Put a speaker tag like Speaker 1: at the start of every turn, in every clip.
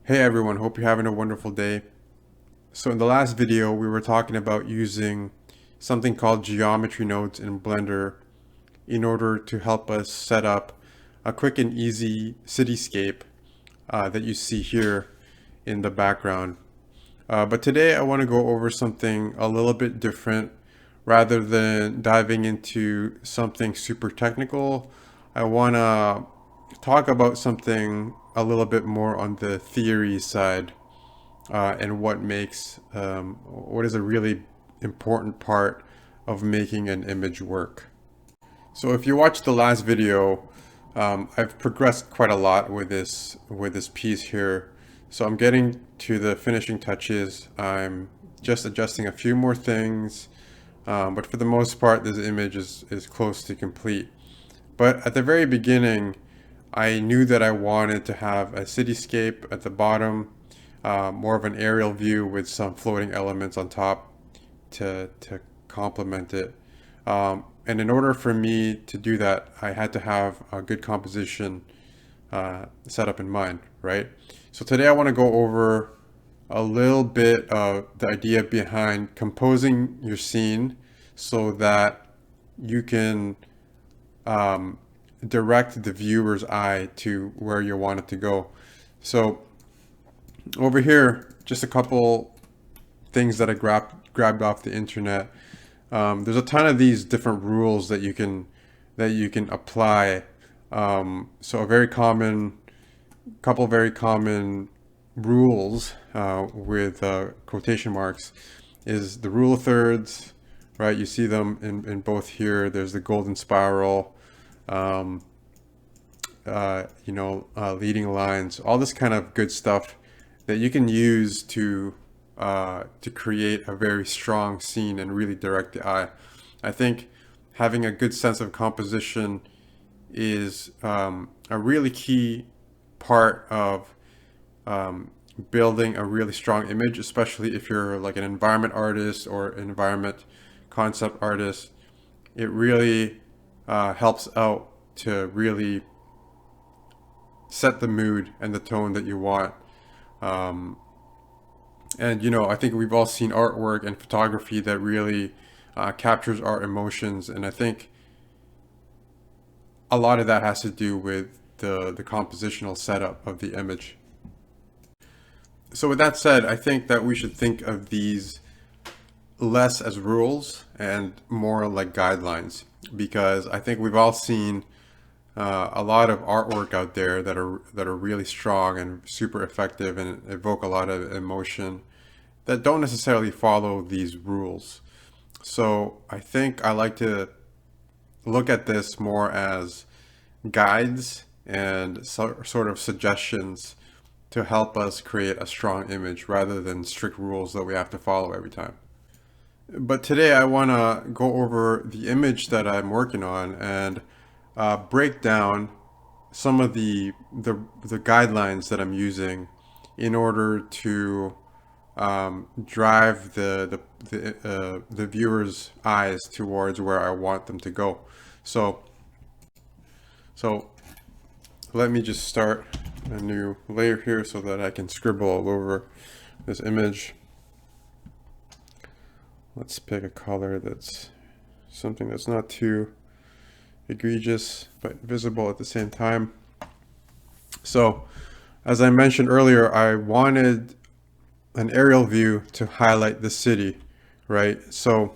Speaker 1: Hey everyone, hope you're having a wonderful day. So in the last video, we were talking about using something called geometry nodes in Blender in order to help us set up a quick and easy cityscape that you see here in the background. But today I want to go over something a little bit different. Rather than diving into something super technical, I want to talk about something a little bit more on the theory side and what is a really important part of making an image work. So if you watched the last video, I've progressed quite a lot with this piece here. So I'm getting to the finishing touches. I'm just adjusting a few more things, but for the most part, this image is close to complete. But at the very beginning, I knew that I wanted to have a cityscape at the bottom, more of an aerial view with some floating elements on top to complement it. And in order for me to do that, I had to have a good composition set up in mind, right? So today I want to go over a little bit of the idea behind composing your scene so that you can direct the viewer's eye to where you want it to go. So over here, just a couple things that I grabbed off the internet. There's a ton of these different rules that you can apply. So a very common couple very common rules with quotation marks is the rule of thirds, right? You see them in both here. There's the golden spiral, leading lines, all this kind of good stuff that you can use to create a very strong scene and really direct the eye. I think having a good sense of composition is a really key part of building a really strong image, especially if you're like an environment artist or an environment concept artist. It really helps out to really set the mood and the tone that you want. And I think we've all seen artwork and photography that really captures our emotions, and I think a lot of that has to do with the compositional setup of the image. So with that said, I think that we should think of these less as rules and more like guidelines, because I think we've all seen a lot of artwork out there that are really strong and super effective and evoke a lot of emotion that don't necessarily follow these rules. So I think I like to look at this more as guides and sort of suggestions to help us create a strong image rather than strict rules that we have to follow every time. But today I want to go over the image that I'm working on and break down some of the guidelines that I'm using in order to drive the viewer's eyes towards where I want them to go. So let me just start a new layer here so that I can scribble all over this image. Let's pick a color that's something that's not too egregious but visible at the same time. So as I mentioned earlier, I wanted an aerial view to highlight the city, right? So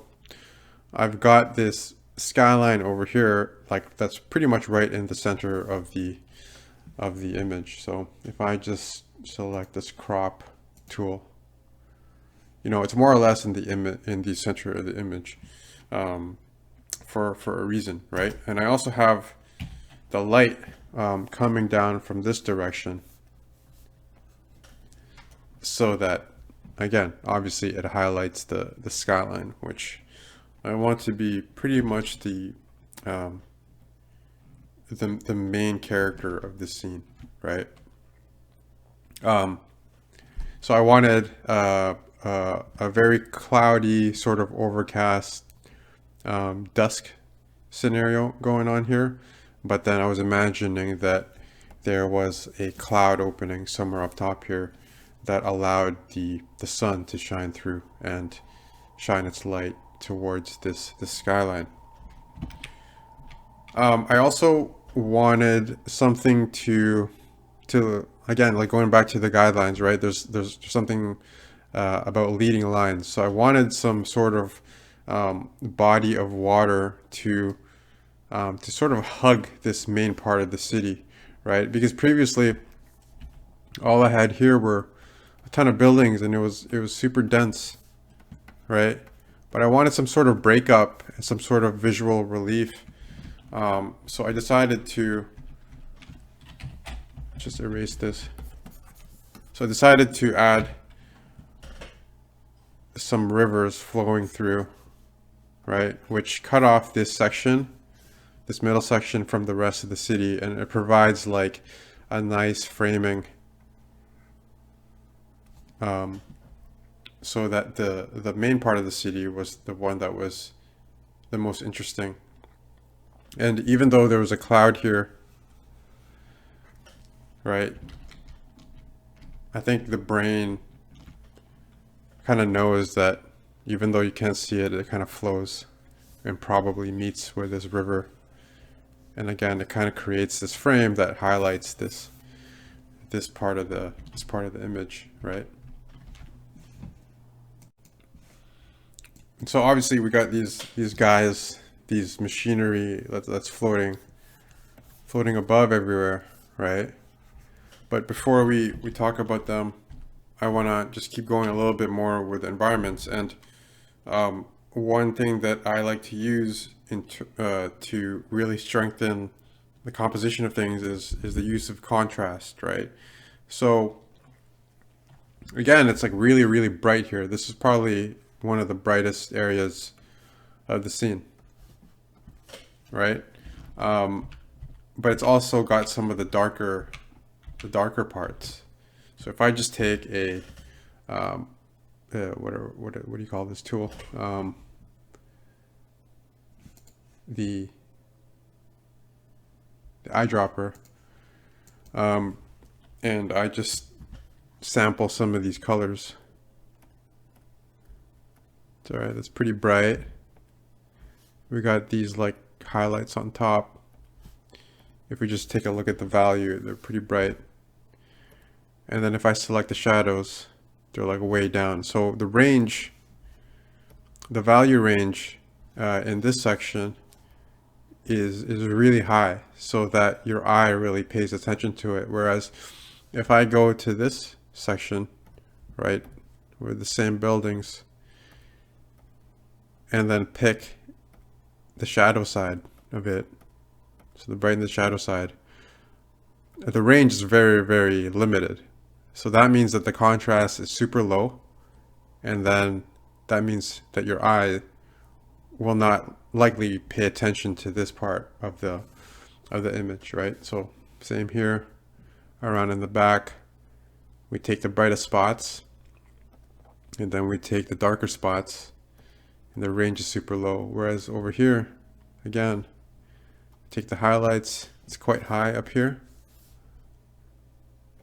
Speaker 1: I've got this skyline over here, like that's pretty much right in the center of the image. So if I just select this crop tool, it's more or less in the center of the image, for a reason, right? And I also have the light coming down from this direction, so that, again, obviously it highlights the skyline, which I want to be pretty much the main character of this scene, right? So I wanted a very cloudy, sort of overcast, dusk scenario going on here, but then I was imagining that there was a cloud opening somewhere up top here that allowed the sun to shine through and shine its light towards this skyline. I also wanted something to again, like going back to the guidelines, right? There's something about leading lines. So I wanted some sort of body of water to sort of hug this main part of the city, right? Because previously, all I had here were a ton of buildings, and it was super dense, right? But I wanted some sort of breakup and some sort of visual relief. So I decided to just erase this. So I decided to add some rivers flowing through, right? Which cut off this section, this middle section, from the rest of the city, and it provides like a nice framing, so that the main part of the city was the one that was the most interesting. And even though there was a cloud here, right, I think the brain kind of knows that even though you can't see it, it kind of flows and probably meets with this river. And again, it kind of creates this frame that highlights this part of the image, right? And so obviously we got these guys, these machinery that's floating above everywhere, right? But before we talk about them, I want to just keep going a little bit more with environments. And one thing that I like to use to really strengthen the composition of things is the use of contrast, right? So again, it's like really, really bright here. This is probably one of the brightest areas of the scene, right? But it's also got some of the darker parts. So if I just take a what do you call this tool? The eyedropper, and I just sample some of these colors. It's all right. That's pretty bright. We got these like highlights on top. If we just take a look at the value, they're pretty bright. And then if I select the shadows, they're like way down. So the range, the value range in this section is really high, so that your eye really pays attention to it. Whereas if I go to this section, right, with the same buildings, and then pick the shadow side of it, so the bright and the shadow side, the range is very, very limited. So that means that the contrast is super low, and then that means that your eye will not likely pay attention to this part of the image, right? So same here, around in the back, we take the brightest spots, and then we take the darker spots, and the range is super low. Whereas over here, again, take the highlights, it's quite high up here,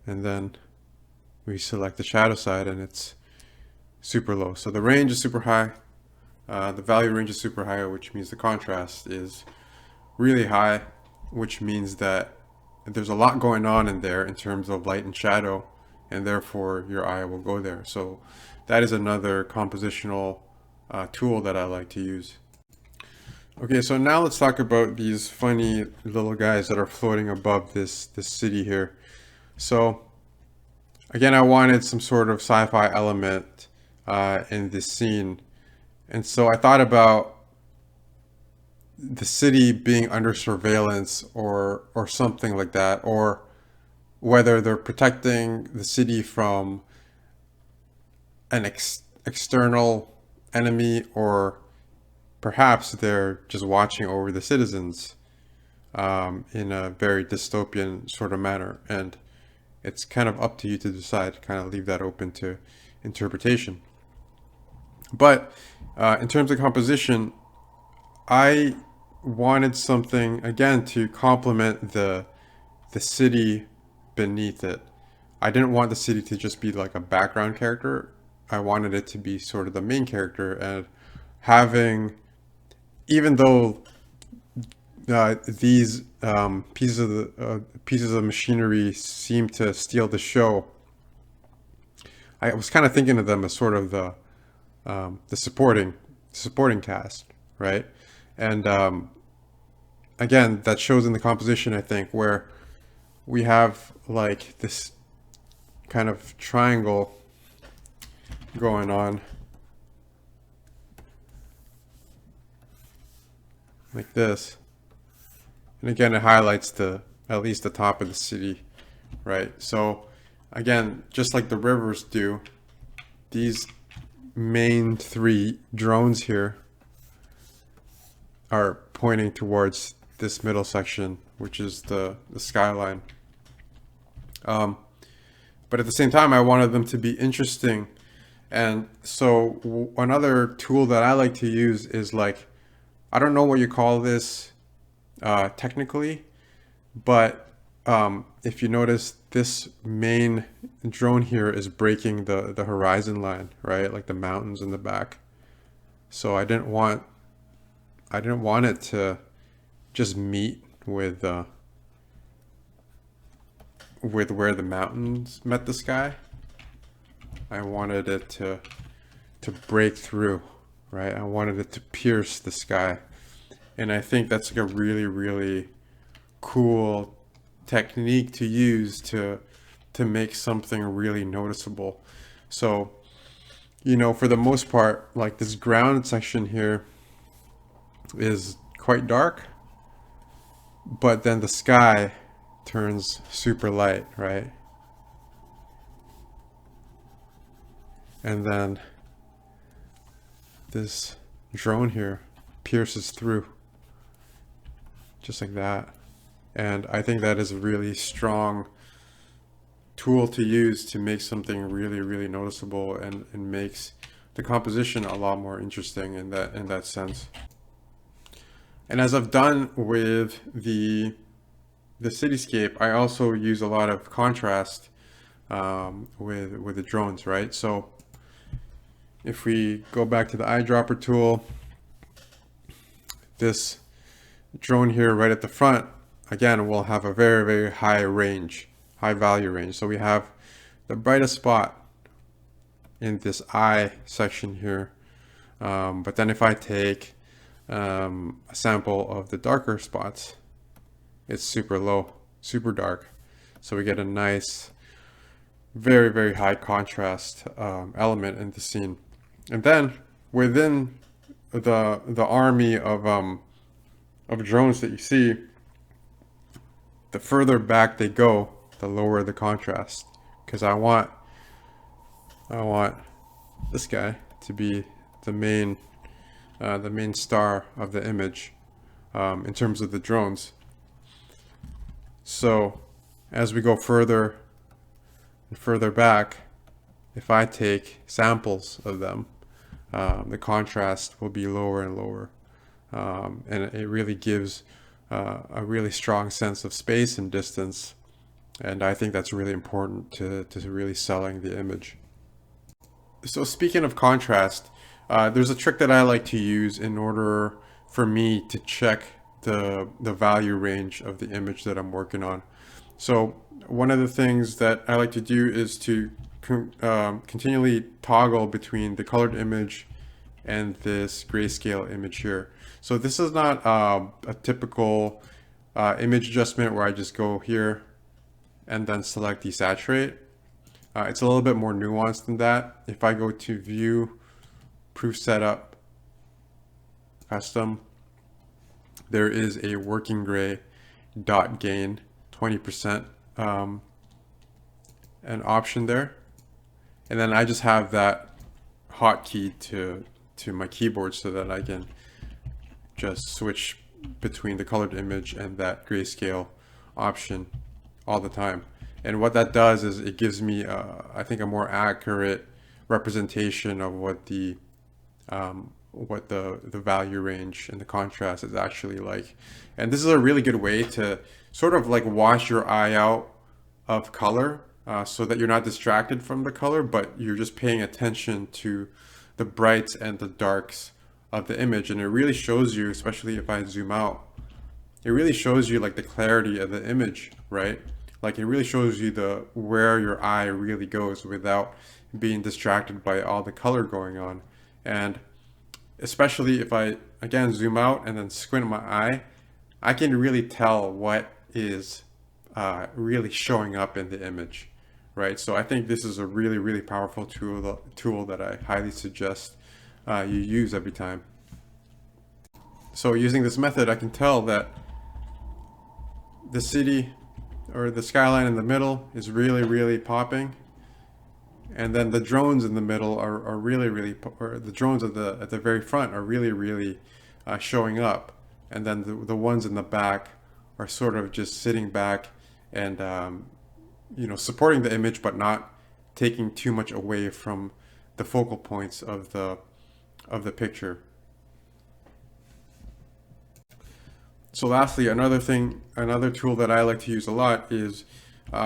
Speaker 1: and then we select the shadow side and it's super low. So the range is super high, the value range is super high, which means the contrast is really high, which means that there's a lot going on in there in terms of light and shadow, and therefore your eye will go there. So that is another compositional tool that I like to use. Okay, so now let's talk about these funny little guys that are floating above this city here. So again, I wanted some sort of sci-fi element in this scene. And so I thought about the city being under surveillance or something like that, or whether they're protecting the city from an external enemy, or perhaps they're just watching over the citizens in a very dystopian sort of manner. And it's kind of up to you to decide, kind of leave that open to interpretation. But in terms of composition, I wanted something, again, to complement the city beneath it. I didn't want the city to just be like a background character. I wanted it to be sort of the main character, and having, even though these pieces of machinery seem to steal the show, I was kind of thinking of them as sort of the supporting cast, right? And again, that shows in the composition, I think, where we have like this kind of triangle going on like this. And again, it highlights at least the top of the city, right? So again, just like the rivers do, these main three drones here are pointing towards this middle section, which is the skyline. But at the same time, I wanted them to be interesting. And so another tool that I like to use is like, I don't know what you call this technically, but if you notice, this main drone here is breaking the horizon line, right? Like the mountains in the back. So I didn't want it to just meet with where the mountains met the sky. I wanted it to break through, right? I wanted it to pierce the sky. And I think that's like a really, really cool technique to use to make something really noticeable. So, you know, for the most part, like this ground section here is quite dark, but then the sky turns super light, right? And then this drone here pierces through just like that. And I think that is a really strong tool to use to make something really, really noticeable, and makes the composition a lot more interesting in that sense. And as I've done with the cityscape, I also use a lot of contrast with the drones, right? So if we go back to the eyedropper tool, this drone here right at the front, again, will have a very, very high value range. So we have the brightest spot in this eye section here. But then if I take a sample of the darker spots, it's super low, super dark. So we get a nice, very, very high contrast element in the scene. And then within the army of drones that you see, the further back they go, the lower the contrast, because I want this guy to be the main star of the image in terms of the drones. So as we go further and further back, if I take samples of them, the contrast will be lower and lower, and it really gives a really strong sense of space and distance. And I think that's really important to really selling the image. So speaking of contrast, there's a trick that I like to use in order for me to check the value range of the image that I'm working on. So one of the things that I like to do is to continually toggle between the colored image and this grayscale image here. So this is not a typical image adjustment where I just go here and then select desaturate. It's a little bit more nuanced than that. If I go to view, proof setup, custom, there is a working gray dot gain 20% an option there. And then I just have that hotkey to my keyboard so that I can just switch between the colored image and that grayscale option all the time. And what that does is it gives me, I think, a more accurate representation of what the value range and the contrast is actually like. And this is a really good way to sort of like wash your eye out of color, so that you're not distracted from the color, but you're just paying attention to the brights and the darks of the image. And it really shows you, especially if I zoom out, it really shows you like the clarity of the image, right? Like it really shows you the where your eye really goes without being distracted by all the color going on. And especially if I again zoom out and then squint my eye, I can really tell what is really showing up in the image, right? So I think this is a really, really powerful tool that I highly suggest you use every time. So using this method, I can tell that the city or the skyline in the middle is really, really popping. And then the drones in the middle are really, really, or the drones at the very front are really, really showing up. And then the ones in the back are sort of just sitting back and, supporting the image, but not taking too much away from the focal points of the picture. So lastly, another tool that I like to use a lot is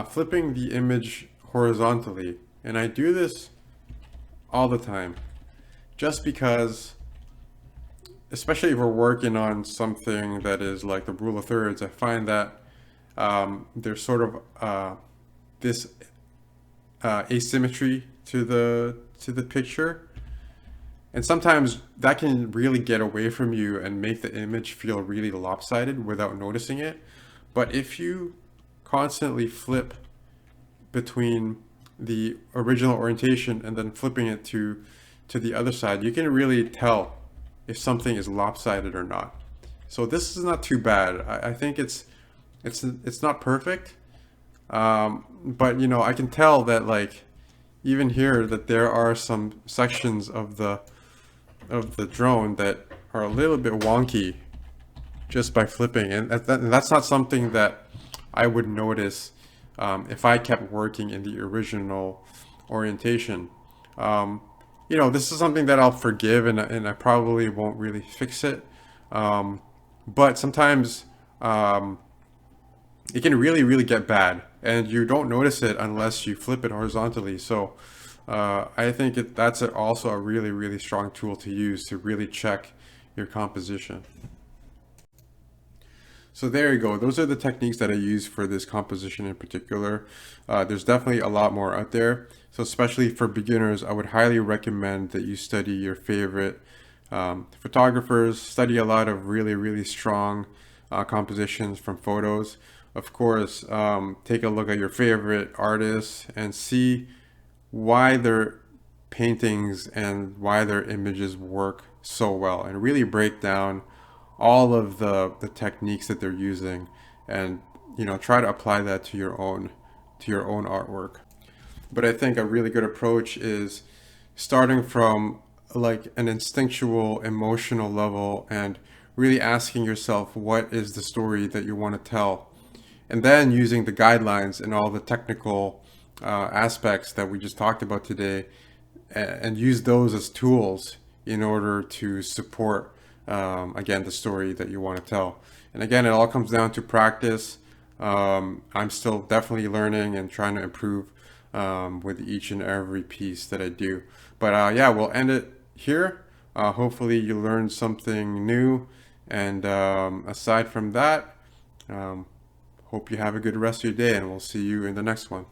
Speaker 1: flipping the image horizontally. And I do this all the time, just because, especially if we're working on something that is like the rule of thirds, I find that there's sort of this asymmetry to the picture. And sometimes that can really get away from you and make the image feel really lopsided without noticing it. But if you constantly flip between the original orientation and then flipping it to the other side, you can really tell if something is lopsided or not. So this is not too bad. I think it's not perfect, but I can tell that, like, even here, that there are some sections of the drone that are a little bit wonky just by flipping, and that's not something that I would notice if I kept working in the original orientation. This is something that I'll forgive, and I probably won't really fix it. But sometimes it can really, really get bad, and you don't notice it unless you flip it horizontally. So I think that's also a really, really strong tool to use to really check your composition. So there you go. Those are the techniques that I use for this composition in particular. There's definitely a lot more out there. So especially for beginners, I would highly recommend that you study your favorite photographers, study a lot of really, really strong compositions from photos. Of course, take a look at your favorite artists and see why their paintings and why their images work so well, and really break down all of the techniques that they're using, and try to apply that to your own artwork. But I think a really good approach is starting from like an instinctual emotional level and really asking yourself, what is the story that you want to tell, and then using the guidelines and all the technical aspects that we just talked about today, and use those as tools in order to support again the story that you want to tell. And again, it all comes down to practice. I'm still definitely learning and trying to improve with each and every piece that I do. But yeah, we'll end it here. Hopefully you learned something new, and aside from that, hope you have a good rest of your day, and we'll see you in the next one.